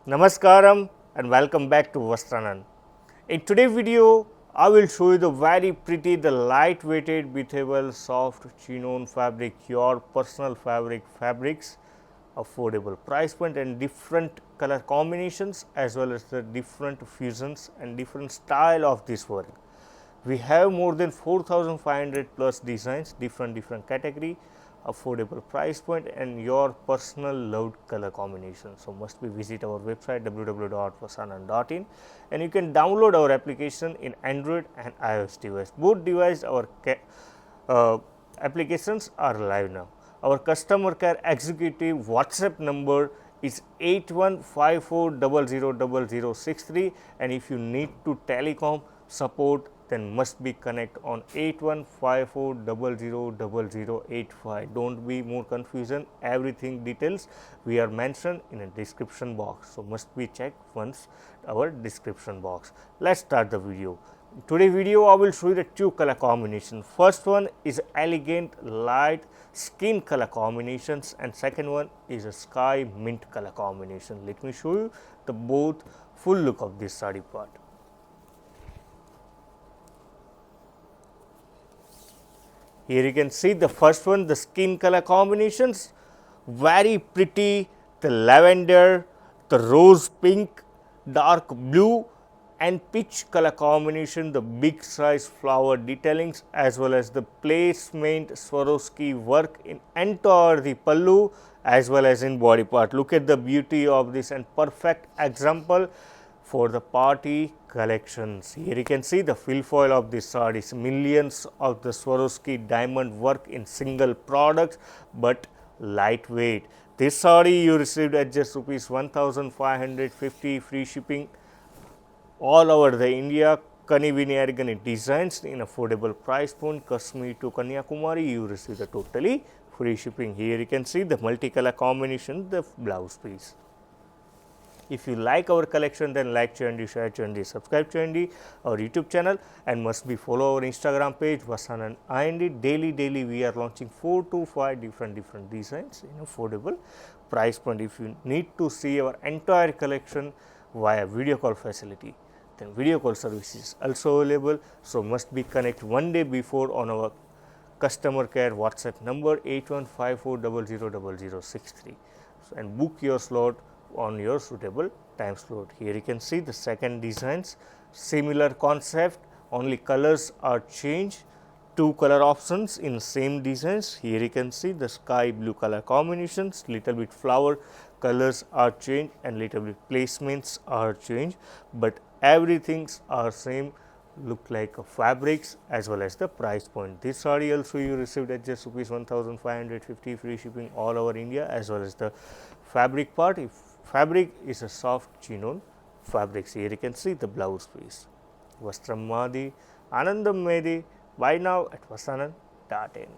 Namaskaram and welcome back to Vastranand. In today's video, I will show you the very pretty, the light weighted, breathable, soft Chinnon fabric, your personal fabrics, affordable price point and different color combinations as well as the different fusions and different style of this work. We have more than 4,500 plus designs, different category, affordable price point and your personal loved color combination. So, must be visit our website www.vastranand.in and you can download our application in Android and iOS device. Both device our applications are live now. Our customer care executive WhatsApp number is 8154000063 and if you need to telecom support then must be connect on 8154000085. Don't be more confusion, everything details we are mentioned in a description box. So, must be checked once our description box. Let's start the video. Today video I will show you the two color combination. First one is elegant light skin color combinations and second one is a sky mint color combination. Let me show you the both full look of this saree part. Here you can see the first one, the skin color combinations, very pretty, the lavender, the rose pink, dark blue and peach color combination, the big size flower detailings as well as the placement Swarovski work in entire the pallu as well as in body part. Look at the beauty of this and perfect example for the party collections. Here you can see the fill foil of this sarees, millions of the Swarovski diamond work in single products, but lightweight. This saree you received at just rupees 1550 free shipping all over the India. Convenient designs in affordable price point, Kashmir to Kanyakumari you receive the totally free shipping. Here you can see the multicolor combination, the blouse piece. If you like our collection, then like Chandi, share Chandi, subscribe Chandi, our YouTube channel and must be follow our Instagram page Vastranand IND. Daily we are launching 4 to 5 different designs in affordable price point. If you need to see our entire collection via video call facility, then video call service is also available. So, must be connect one day before on our customer care WhatsApp number 8154000063 and book your slot on your suitable time slot. Here you can see the second designs, similar concept, only colors are changed, two color options in same designs. Here you can see the sky blue color combinations, little bit flower colors are changed and little bit placements are changed, but everything are same, look like fabrics as well as the price point. This saree also you received at just rupees 1550 free shipping all over India as well as the fabric part. If fabric is a soft Chinnon fabrics. Here you can see the blouse piece. Vastram Madi, Anandam Medi. Buy now at Vastranand.in.